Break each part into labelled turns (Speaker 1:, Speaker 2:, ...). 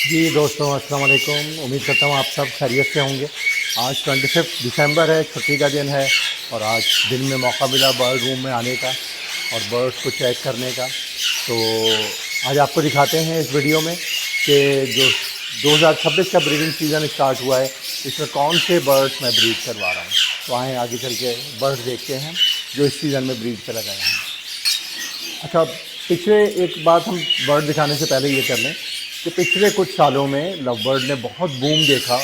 Speaker 1: जी दोस्तों, अस्सलाम वालेकुम। उम्मीद करता हूँ आप सब खैरियत से होंगे। आज 25 दिसंबर है, छुट्टी का दिन है और आज दिन में मौका मिला बर्ड रूम में आने का और बर्ड्स को चेक करने का। तो आज आपको दिखाते हैं इस वीडियो में कि जो 2026 का ब्रीडिंग सीज़न स्टार्ट हुआ है, इसमें कौन से बर्ड्स मैं ब्रीड करवा रहा हूँ। तो आएँ आगे चल के बर्ड्स देखते हैं जो इस सीज़न में ब्रीड पे लगाए हैं। अच्छा, पिछले एक बात हम बर्ड दिखाने से पहले ये कर लें कि पिछले कुछ सालों में लव बर्ड ने बहुत बूम देखा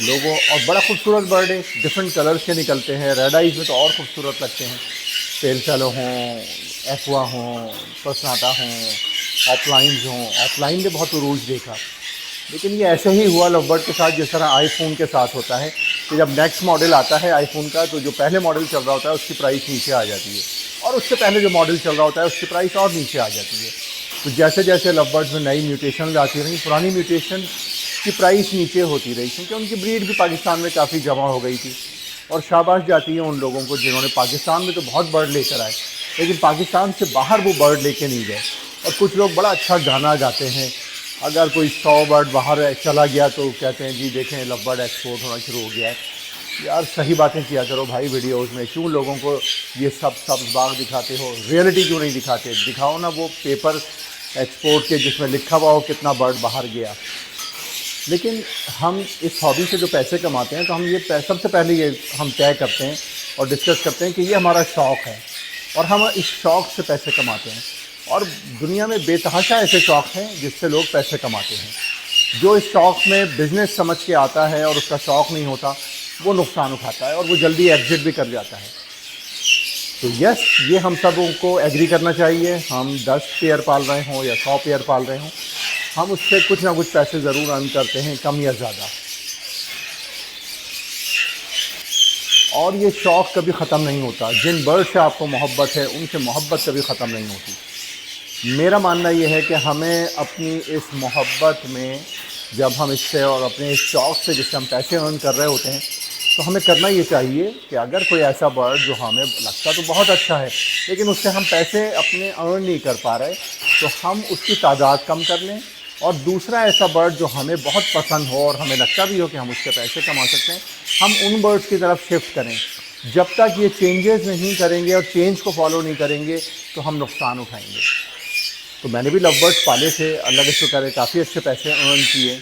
Speaker 1: लोगों, और बड़ा खूबसूरत बर्ड है, डिफरेंट कलर्स के निकलते हैं। रेड आइज में तो और खूबसूरत लगते हैं, पेल फैलो हों, एक्वा हों, पर्सनाटा हों, ऑफलाइंस हों। ऑफलाइन ने बहुत उरूज देखा, लेकिन ये ऐसे ही हुआ लव बर्ड के साथ जिस तरह आईफोन के साथ होता है कि जब नेक्स्ट मॉडल आता है आईफोन का, तो जो पहले मॉडल चल रहा होता है उसकी प्राइस नीचे आ जाती है और उससे पहले जो मॉडल चल रहा होता है उसकी प्राइस और नीचे आ जाती है। तो जैसे जैसे लव बर्ड्स में नई म्यूटेशन आती रही, पुरानी म्यूटेशन की प्राइस नीचे होती रही, क्योंकि उनकी ब्रीड भी पाकिस्तान में काफ़ी जमा हो गई थी। और शाबाश जाती है उन लोगों को जिन्होंने पाकिस्तान में तो बहुत बर्ड लेकर आए, लेकिन पाकिस्तान से बाहर वो बर्ड लेके नहीं गए। और कुछ लोग बड़ा अच्छा गाना गाते हैं, अगर कोई 100 बर्ड बाहर चला गया तो कहते हैं जी देखें लव बर्ड एक्सपोर्ट होना शुरू हो गया है। यार सही बातें किया करो भाई वीडियोज़ में, क्यों लोगों को ये सब बाग दिखाते हो? रियलिटी क्यों नहीं दिखाते? दिखाओ ना वो पेपर एक्सपोर्ट के जिसमें लिखा हुआ हो कितना बर्ड बाहर गया। लेकिन हम इस हॉबी से जो पैसे कमाते हैं, तो हम ये सबसे पहले ये हम तय करते हैं और डिस्कस करते हैं कि ये हमारा शौक़ है और हम इस शौक़ से पैसे कमाते हैं। और दुनिया में बेतहाशा ऐसे शौक़ हैं जिससे लोग पैसे कमाते हैं। जो इस शौक़ में बिज़नेस समझ के आता है और उसका शौक़ नहीं होता, वो नुकसान उठाता है और वो जल्दी एग्जिट भी कर जाता है। तो यस, ये हम सबों को एग्री करना चाहिए। हम 10 पेयर पाल रहे हों या 100 पेयर पाल रहे हों, हम उससे कुछ ना कुछ पैसे ज़रूर अर्न करते हैं, कम या ज़्यादा। और ये शौक़ कभी ख़त्म नहीं होता। जिन बर्ड से आपको मोहब्बत है उनसे मोहब्बत कभी ख़त्म नहीं होती। मेरा मानना ये है कि हमें अपनी इस मोहब्बत में, जब हम इससे और अपने इस शौक़ से जिससे हम पैसे अर्न कर रहे होते हैं, तो हमें करना ये चाहिए कि अगर कोई ऐसा बर्ड जो हमें लगता तो बहुत अच्छा है लेकिन उससे हम पैसे अपने अर्न नहीं कर पा रहे, तो हम उसकी तादाद कम कर लें। और दूसरा ऐसा बर्ड जो हमें बहुत पसंद हो और हमें लगता भी हो कि हम उससे पैसे कमा सकते हैं, हम उन बर्ड्स की तरफ शिफ्ट करें। जब तक ये चेंजेस नहीं करेंगे और चेंज को फॉलो नहीं करेंगे तो हम नुकसान उठाएंगे। तो मैंने भी लव बर्ड्स पाले थे, अल्लाह का शुक्र है काफ़ी अच्छे पैसे अर्न किए।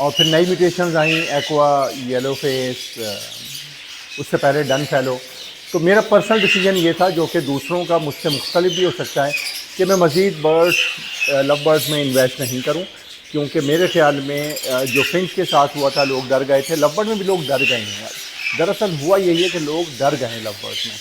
Speaker 1: और फिर नई म्यूटेशंस आई, एक्वा, येलो फेस, उससे पहले डन फैलो। तो मेरा पर्सनल डिसीजन ये था, जो कि दूसरों का मुझसे मुख्तलिफ भी हो सकता है, कि मैं मज़ीद बर्ड्स लव बर्ड्स में इन्वेस्ट नहीं करूं, क्योंकि मेरे ख्याल में जो फिंच के साथ हुआ था लोग डर गए थे, लव बर्ड में भी लोग डर गए हैं। दरअसल हुआ यही है कि लोग डर गए हैं लव बर्ड्स में।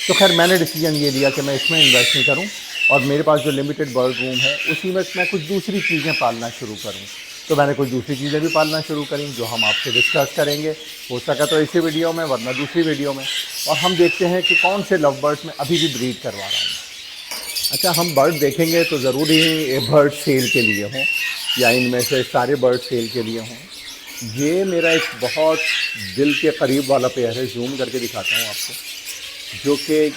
Speaker 1: तो खैर मैंने डिसीजन ये लिया कि मैं इसमें इन्वेस्ट नहीं करूँ और मेरे पास जो लिमिटेड बर्ड रूम है उसी में मैं कुछ दूसरी चीज़ें पालना शुरू करूँ। तो मैंने कुछ दूसरी चीज़ें भी पालना शुरू करी जो हम आपसे डिस्कस करेंगे, हो सका तो इसी वीडियो में वरना दूसरी वीडियो में। और हम देखते हैं कि कौन से लव बर्ड्स में अभी भी ब्रीड करवा रहा हूँ। अच्छा, हम बर्ड देखेंगे तो ज़रूरी ये बर्ड सेल के लिए हों या इनमें से सारे बर्ड सेल के लिए हों। ये मेरा एक बहुत दिल के करीब वाला पेयर है, जूम करके दिखाता हूँ आपको, जो कि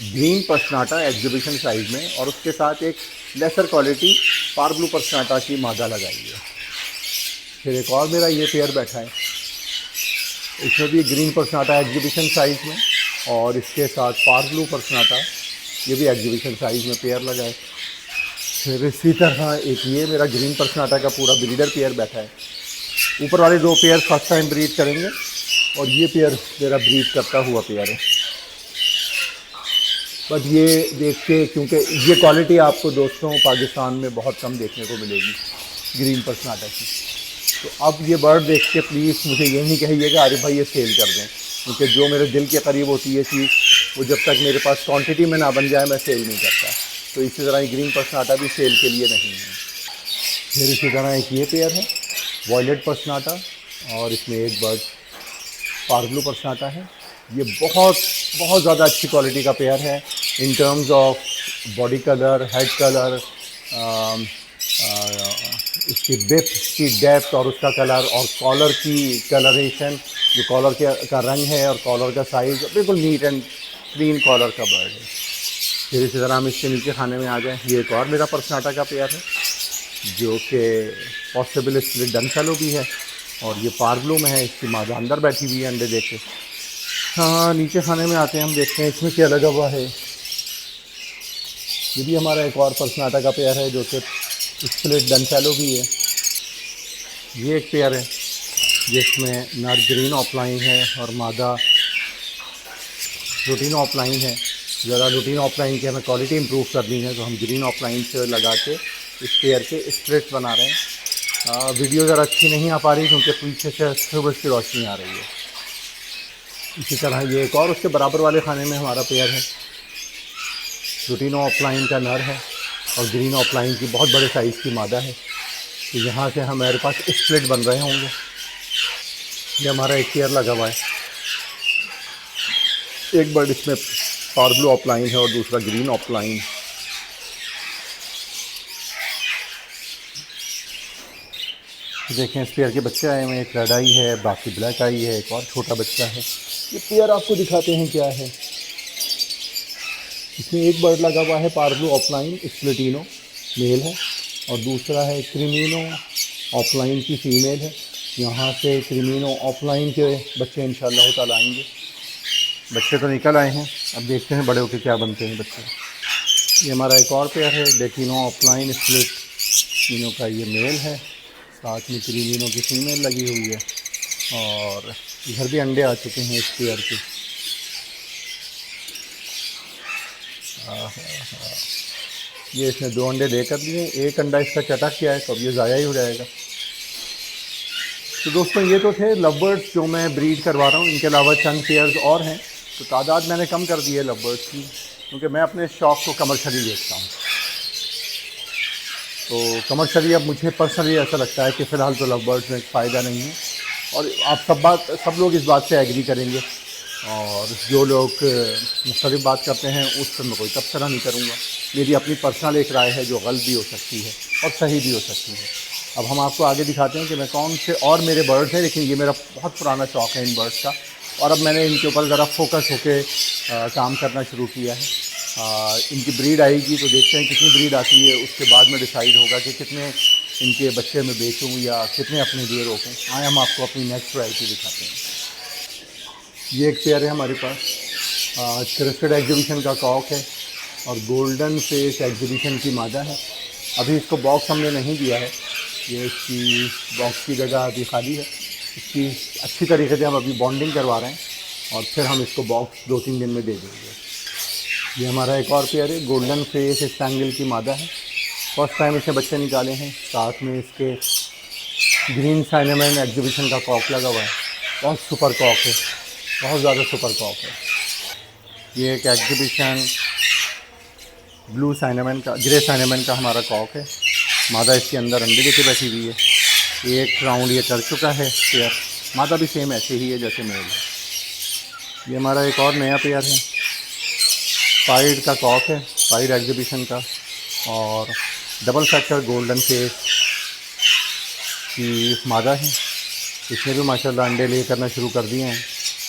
Speaker 1: ग्रीन पर्सनाटा एग्जीबिशन साइज़ में और उसके साथ एक लेसर क्वालिटी पार ब्लू पर्सनाटा की मादा लगाई है। फिर एक और मेरा ये पेयर बैठा है, इसमें भी ग्रीन पर्सनाटा एग्जीबिशन साइज़ में और इसके साथ पार ब्लू पर्सनाटा, ये भी एग्जीबिशन साइज़ में पेयर लगा है। फिर इसी तरह एक ये मेरा ग्रीन पर्सनाटा का पूरा ब्रीडर पेयर बैठा है। ऊपर वाले 2 पेयर फर्स्ट टाइम ब्रीड करेंगे और ये पेयर मेरा ब्रीड करता हुआ पेयर है। बट ये देख के, क्योंकि ये क्वालिटी आपको दोस्तों पाकिस्तान में बहुत कम देखने को मिलेगी ग्रीन पर्सनाटा की, तो अब ये बर्ड देख के प्लीज़ मुझे ये नहीं कहिएगा अरे भाई ये सेल कर दें, क्योंकि जो मेरे दिल के करीब होती है चीज़, वो जब तक मेरे पास क्वांटिटी में ना बन जाए मैं सेल नहीं करता। तो इसी तरह ग्रीन पर्सनाटा भी सेल के लिए नहीं है। फिर इसी तरह एक ये पेयर है वॉयलेट पर्सनाटा और इसमें एक बर्ड पार ब्लू पर्सनाटा है। ये बहुत बहुत ज़्यादा अच्छी क्वालिटी का पेयर है in terms of body colour, head colour, इसकी बिप की डेप्थ और उसका कलर और कॉलर की कलरेशन, जो कॉलर का रंग है और कॉलर का साइज़ बिल्कुल नीट एंड क्लीन कॉलर का बर्ड है। फिर इसी तरह हम इसके नीचे खाने में आ जाएं, ये एक और मेरा पर्सनाटा का पेयर है जो कि पॉसिबल स्प्लिट डन फेलो भी है, और ये पारब्लू में है, इसकी मादा अंदर बैठी हुई है अंडे दे के। हाँ, नीचे खाने में आते हैं, हम देखते हैं इसमें क्या लगा हुआ है। ये भी हमारा एक और पर्सनाटा का पेयर है जो कि स्प्लिट डन फेलो भी है। ये एक पेयर है जिसमें नर ग्रीन ऑफलाइन है और मादा रूटीन ऑफलाइन है। ज़रा रूटीन ऑफलाइन की हमें क्वालिटी इंप्रूव करनी है, तो हम ग्रीन ऑफलाइन से लगा के इस पेयर के स्प्लिट बना रहे हैं। वीडियो ज़रा अच्छी नहीं आ पा रही क्योंकि पीछे से सूरज की रोशनी आ रही है। इसी तरह ये एक और उसके बराबर वाले खाने में हमारा पेयर है, रूटीन ऑफलाइन का नर है और ग्रीन ऑफलाइन की बहुत बड़े साइज़ की मादा है। तो यहाँ से हमारे पास स्प्लिट बन रहे होंगे। ये हमारा एक पेयर लगा हुआ है, एक बर्ड इसमें पारब्लू ऑफलाइन है और दूसरा ग्रीन ऑफलाइन। देखें इस पेयर के बच्चे आए हुए हैं, एक रेड आई है, बाकी ब्लैक आई है, एक और छोटा बच्चा है। ये पेयर आपको दिखाते हैं क्या है। इसमें एक बर्ड लगा हुआ है पारब्लू ऑफलाइन स्प्लिटिनो मेल है, और दूसरा है क्रीमिनो ऑफलाइन की फ़ीमेल है। यहाँ से क्रीमिनो ऑफलाइन के बच्चे इंशाल्लाह ताला आएंगे। बच्चे तो निकल आए हैं, अब देखते हैं बड़े होकर क्या बनते हैं बच्चे। ये हमारा एक और पेयर है, डेकिनो ऑफलाइन स्प्लिट तीनों का ये मेल है, साथ में क्रीमिनो की फ़ीमेल लगी हुई है, और इधर भी अंडे आ चुके हैं इस पेयर के। ये इसने 2 अंडे देकर दिए, एक अंडा इसका चटक गया है, तो अब ये ज़ाया ही हो जाएगा। तो दोस्तों ये तो थे लव बर्ड्स जो मैं ब्रीड करवा रहा हूँ। इनके अलावा चंद पेयर्स और हैं, तो तादाद मैंने कम कर दी है लव बर्ड्स की, क्योंकि मैं अपने शौक़ को कमर्शियली देखता हूँ। तो कमर्शियली अब मुझे पर्सनली ऐसा लगता है कि फ़िलहाल तो लव बर्ड्स में फ़ायदा नहीं है, और आप सब लोग इस बात से एग्री करेंगे, और जो लोग मुख्तलिफ बात करते हैं उस पर मैं कोई तबसरा नहीं करूँगा। मेरी अपनी पर्सनल एक राय है जो गलत भी हो सकती है और सही भी हो सकती है। अब हम आपको आगे दिखाते हैं कि मैं कौन से और मेरे बर्ड्स हैं। लेकिन ये मेरा बहुत पुराना शौक़ है इन बर्ड्स का, और अब मैंने इनके ऊपर ज़रा फोकस होके काम करना शुरू किया है। इनकी ब्रीड आएगी तो देखते हैं कितनी ब्रीड आती है, उसके बाद में डिसाइड होगा कि कितने इनके बच्चे मैं बेचूँ या कितने अपने लिए रोकूँ। आए हम आपको अपनी नेक्स्ट वैरायटी दिखाते हैं। ये एक पेयर है हमारे पास, क्रेस्टेड एग्जीबिशन का कॉक है और गोल्डन फेस एग्जीबिशन की मादा है। अभी इसको बॉक्स हमने नहीं दिया है, ये इसकी बॉक्स की जगह अभी खाली है। इसकी अच्छी तरीके से हम अभी बॉन्डिंग करवा रहे हैं, और फिर हम इसको बॉक्स 2-3 दिन में दे देंगे। ये हमारा एक और पेयर है, गोल्डन फेस स्पैंगल की मादा है। फर्स्ट टाइम इसने बच्चे निकाले हैं, साथ में इसके ग्रीन साइनेमन एग्जीबिशन का कॉक लगा हुआ है। बहुत सुपर कॉक है, बहुत ज़्यादा सुपर कॉक है। ये एक एग्जीबिशन ब्लू साइनेमन का, ग्रे साइनेमन का हमारा कॉक है। मादा इसके अंदर अंडे देके बैठी हुई है। एक राउंड ये कर चुका है पेयर, मादा भी सेम ऐसे ही है जैसे मेल है। ये हमारा एक और नया पेयर है, पाइड का कॉक है, पाइड एग्जीबिशन का, और डबल फैक्टर गोल्डन फेस की मादा है। इसने भी माशाल्लाह अंडे ले करना शुरू कर दिए हैं।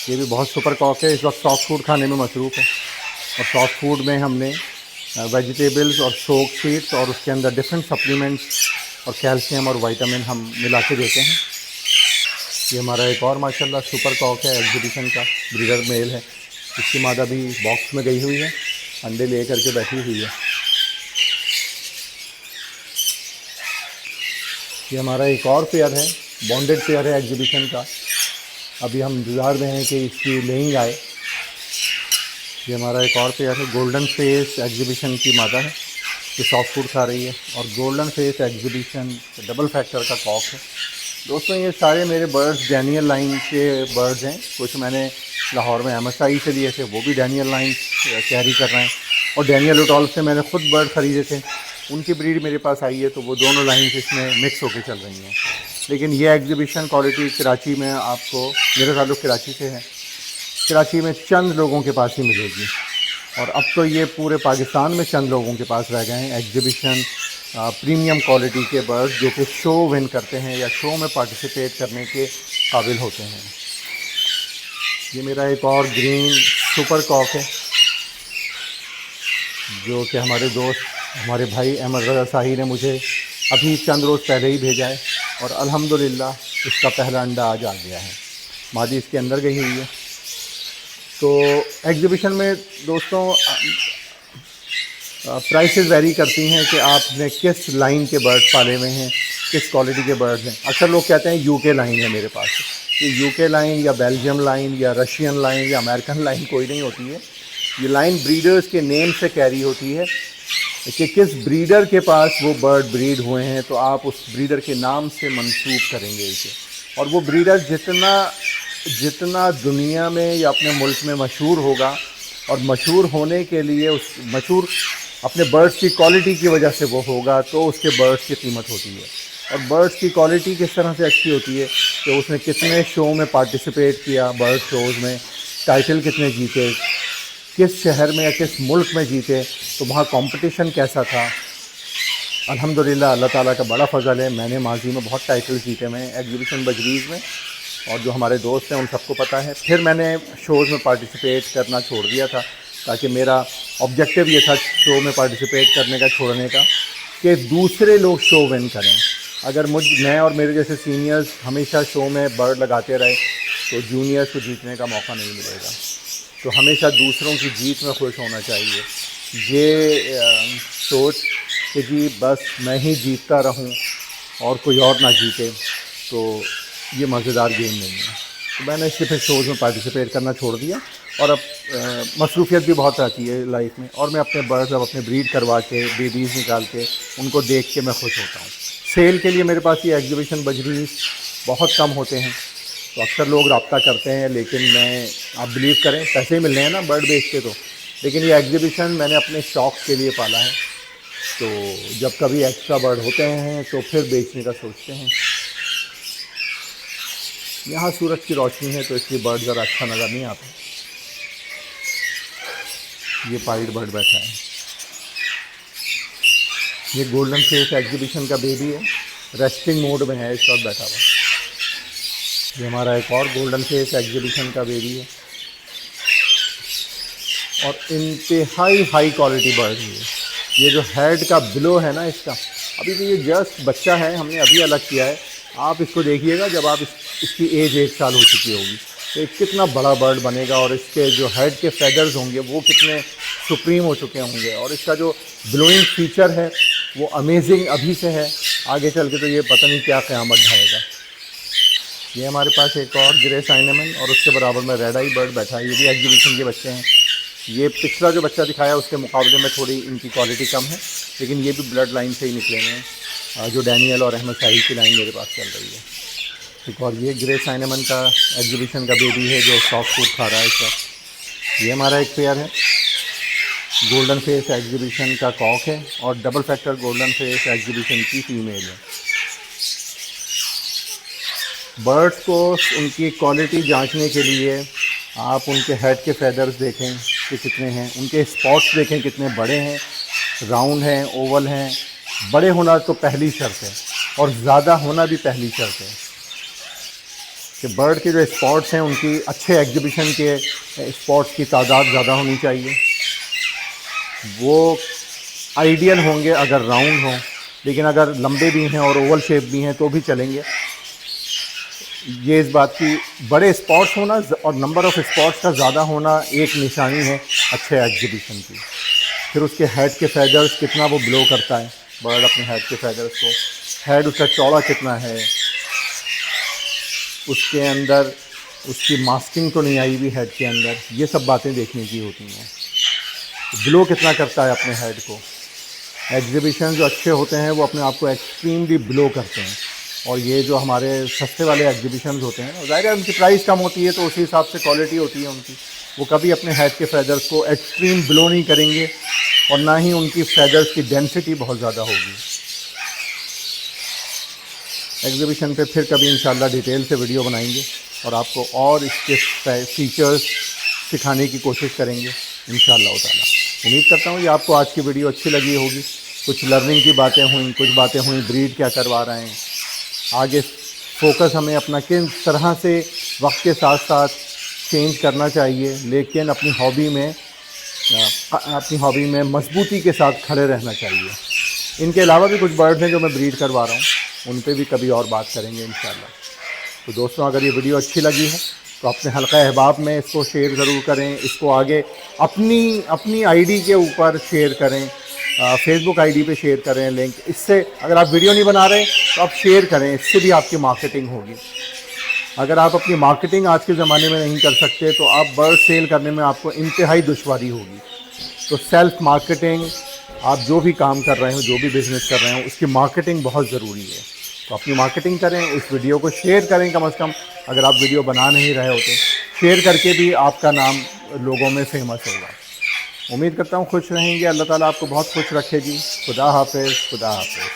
Speaker 1: ये भी बहुत सुपर कॉक है, इस वक्त सॉफ्ट फूड खाने में मसरूफ़ है, और सॉफ्ट फूड में हमने वेजिटेबल्स और सोक सीड्स और उसके अंदर डिफरेंट सप्लीमेंट्स और कैल्शियम और विटामिन हम मिला के देते हैं। ये हमारा एक और माशाल्लाह सुपर कॉक है, एग्जीबिशन का ब्रीडर मेल है। इसकी मादा भी बॉक्स में गई हुई है, अंडे ले करके बैठी हुई है। ये हमारा एक और पेयर है, बॉन्डेड पेयर है एग्जीबिशन का। अभी हम इंतज़ार में हैं कि इसकी लेइंग आए। ये हमारा एक और पेयर है, गोल्डन फेस एग्जीबिशन की मादा है जो सॉफ्ट फूड खा रही है, और golden face exhibition double factor का कॉक है। दोस्तों ये सारे मेरे बर्ड्स डैनियल लाइन के बर्ड्स हैं। कुछ मैंने लाहौर में MSI से लिए थे, वो भी डैनियल लाइन कैरी कर रहे हैं, और डैनियल लुटॉल से मैंने ख़ुद बर्ड ख़रीदे थे, उनकी ब्रीड मेरे पास आई है, तो वो दोनों लाइन्स इसमें मिक्स होकर चल रही हैं। लेकिन ये एग्जीबिशन क्वालिटी कराची में आपको, मेरा ताल्लुक़ कराची से है, कराची में चंद लोगों के पास ही मिलेगी, और अब तो ये पूरे पाकिस्तान में चंद लोगों के पास रह गए हैं एग्जीबिशन प्रीमियम क्वालिटी के बर्ड्स जो कि शो विन करते हैं या शो में पार्टिसिपेट करने के काबिल होते हैं। ये मेरा एक और ग्रीन सुपर कॉक है जो कि हमारे दोस्त, हमारे भाई अहमद रज़ा शाही ने मुझे अभी चंद रोज़ पहले ही भेजा है और अल्हम्दुलिल्लाह इसका पहला अंडा आज आ गया है। मादी इसके अंदर गई हुई है। तो एग्ज़िबिशन में दोस्तों प्राइसेस वेरी करती हैं कि आपने किस लाइन के बर्ड पाले हुए हैं, किस क्वालिटी के बर्ड्स हैं। अक्सर लोग कहते हैं यूके लाइन है मेरे पास। ये यूके लाइन या बेल्जियम लाइन या रशियन लाइन या अमेरिकन लाइन कोई नहीं होती है। ये लाइन ब्रीडर्स के नेम से कैरी होती है कि किस ब्रीडर के पास वो बर्ड ब्रीड हुए हैं, तो आप उस ब्रीडर के नाम से मंसूब करेंगे इसे। और वो ब्रीडर जितना दुनिया में या अपने मुल्क में मशहूर होगा, और मशहूर होने के लिए उस मशहूर अपने बर्ड्स की क्वालिटी की वजह से वो होगा, तो उसके बर्ड्स की कीमत होती है। और बर्ड्स की क्वालिटी किस तरह से अच्छी होती है कि उसने कितने शो में पार्टिसिपेट किया, बर्ड शोज़ में टाइटल कितने जीते, किस शहर में या किस मुल्क में जीते, तो वहाँ कंपटीशन कैसा था। अल्हम्दुलिल्लाह अल्लाह ताला का बड़ा फ़ज़ल है, मैंने माजी में बहुत टाइटल जीते मैं एग्जीबिशन बजरीज़ में, और जो हमारे दोस्त हैं उन सबको पता है। फिर मैंने शोज़ में पार्टिसिपेट करना छोड़ दिया था, ताकि मेरा ऑब्जेक्टिव ये था शो में पार्टिसिपेट करने का छोड़ने का कि दूसरे लोग शो विन करें। अगर मैं और मेरे जैसे सीनियर्स हमेशा शो में बर्ड लगाते रहे तो जूनियर्स को जीतने का मौका नहीं मिलेगा। तो हमेशा दूसरों की जीत में खुश होना चाहिए। ये सोच कि जी बस मैं ही जीतता रहूं और कोई और ना जीते, तो ये मज़ेदार गेम नहीं है। तो मैंने इसलिए फिर शोज़ में पार्टिसिपेट करना छोड़ दिया। और अब मसरूफ़ियत भी बहुत आती है लाइफ में, और मैं अपने बर्ड्स अब अपने ब्रीड करवा के बेबीज़ निकाल के उनको देख के मैं खुश होता हूँ। सेल के लिए मेरे पास ये एग्जीबिशन बजरीज़ बहुत कम होते हैं, तो अक्सर लोग रब्ता करते हैं, लेकिन मैं आप बिलीव करें पैसे मिलने हैं ना बर्ड बेच के, तो लेकिन ये एग्जीबिशन मैंने अपने शौक़ के लिए पाला है। तो जब कभी एक्स्ट्रा बर्ड होते हैं तो फिर बेचने का सोचते हैं। यहाँ सूरज की रोशनी है तो इसलिए बर्ड ज़रा अच्छा नज़र नहीं आता। ये पाइड बर्ड बैठा है, ये गोल्डन फेस एग्जीबिशन का बेबी है, रेस्टिंग मोड में है इस वक्त बैठा हुआ। ये हमारा एक और गोल्डन फेस एग्जीबिशन का बेबी है, और इंतहाई हाई क्वालिटी बर्ड है। ये जो हेड का बिलो है ना इसका, अभी तो ये जस्ट बच्चा है, हमने अभी अलग किया है। आप इसको देखिएगा जब आप इसकी एज 1 साल हो चुकी होगी तो एक कितना बड़ा बर्ड बनेगा, और इसके जो हेड के फेदर्स होंगे वो कितने सुप्रीम हो चुके होंगे, और इसका जो ब्लोइंग फीचर है वो अमेजिंग अभी से है। आगे चल के तो ये पता नहीं क्या क़यामत ढाएगा। ये हमारे पास एक और ग्रे साइनेमन और उसके बराबर में रेड आई बर्ड बैठा है, ये भी एग्जीबिशन के बच्चे हैं। ये पिछला जो बच्चा दिखाया उसके मुकाबले में थोड़ी इनकी क्वालिटी कम है, लेकिन ये भी ब्लड लाइन से ही निकले हैं, जो डैनियल और अहमद साहिब की लाइन मेरे पास चल रही है। ठीक, और ये ग्रे साइनेमन का एग्जीबिशन का बेबी है जो सॉफ्ट फूड खा रहा है इस वक्त। ये हमारा एक पेयर है, गोल्डन फेस एग्जीबिशन का कॉक है, और double factor golden face exhibition की फीमेल है। बर्ड्स को उनकी क्वालिटी जांचने के लिए आप उनके हेड के फेदर्स देखें कि कितने हैं, उनके स्पॉट्स देखें कितने बड़े हैं, राउंड हैं, ओवल हैं। बड़े होना तो पहली शर्त है, और ज़्यादा होना भी पहली शर्त है कि बर्ड के जो स्पॉट्स हैं उनकी अच्छे एग्जीबिशन के स्पॉट्स की तादाद ज़्यादा होनी चाहिए। वो आइडियल होंगे अगर राउंड हों, लेकिन अगर लंबे भी हैं और ओवल शेप भी हैं तो भी चलेंगे। ये इस बात की बड़े स्पॉट्स होना और नंबर ऑफ़ स्पॉट्स का ज़्यादा होना एक निशानी है अच्छे एग्जीबिशन की। फिर उसके हेड के फेदर्स कितना वो ब्लो करता है बर्ड अपने हेड के फेदर्स को, हेड उसका चौड़ा कितना है, उसके अंदर उसकी मास्किंग तो नहीं आई हुई हेड के अंदर, ये सब बातें देखने की होती हैं। ब्लो कितना करता है अपने हेड को। एग्जीबिशन जो अच्छे होते हैं वो अपने आप को एक्सट्रीमली ब्लो करते हैं, और ये जो हमारे सस्ते वाले एग्जीबिशन होते हैं ज़ाहिर है उनकी प्राइस कम होती है तो उसी हिसाब से क्वालिटी होती है उनकी। वो कभी अपने हेड के फेदर्स को एक्सट्रीम ब्लो नहीं करेंगे, और ना ही उनकी फेदर्स की डेंसिटी बहुत ज़्यादा होगी। एग्जीबिशन पे फिर कभी इंशाल्लाह डिटेल से वीडियो बनाएंगे और आपको और इसके फीचर्स सिखाने की कोशिश करेंगे इंशाल्लाह ताला। उम्मीद करता हूँ कि आपको आज की वीडियो अच्छी लगी होगी। कुछ लर्निंग की बातें हुई, कुछ बातें हुई ब्रीड क्या करवा रहे हैं, आगे फोकस हमें अपना किन तरह से वक्त के साथ साथ चेंज करना चाहिए, लेकिन अपनी हॉबी में मजबूती के साथ खड़े रहना चाहिए। इनके अलावा भी कुछ बर्ड्स हैं जो मैं ब्रीड करवा रहा हूँ, उन पे भी कभी और बात करेंगे इंशाल्लाह। तो दोस्तों, अगर ये वीडियो अच्छी लगी है तो अपने हल्का अहबाब में इसको शेयर ज़रूर करें, इसको आगे अपनी आईडी के ऊपर शेयर करें, फेसबुक आईडी पे शेयर करें लिंक। इससे अगर आप वीडियो नहीं बना रहे तो आप शेयर करें, इससे भी आपकी मार्केटिंग होगी। अगर आप अपनी मार्केटिंग आज के ज़माने में नहीं कर सकते तो आप बर्ड सेल करने में आपको इंतहाई दुश्वारी होगी। तो सेल्फ मार्केटिंग, आप जो भी काम कर रहे हो, जो भी बिज़नेस कर रहे हो, उसकी मार्केटिंग बहुत ज़रूरी है। तो अपनी मार्केटिंग करें, इस वीडियो को शेयर करें कम से कम। अगर आप वीडियो बना नहीं रहे हो तो शेयर करके भी आपका नाम लोगों में फेमस होगा। उम्मीद करता हूँ खुश रहेंगे। अल्लाह ताला आपको बहुत खुश रखे जी। खुदा हाफिज़, खुदा हाफिज़।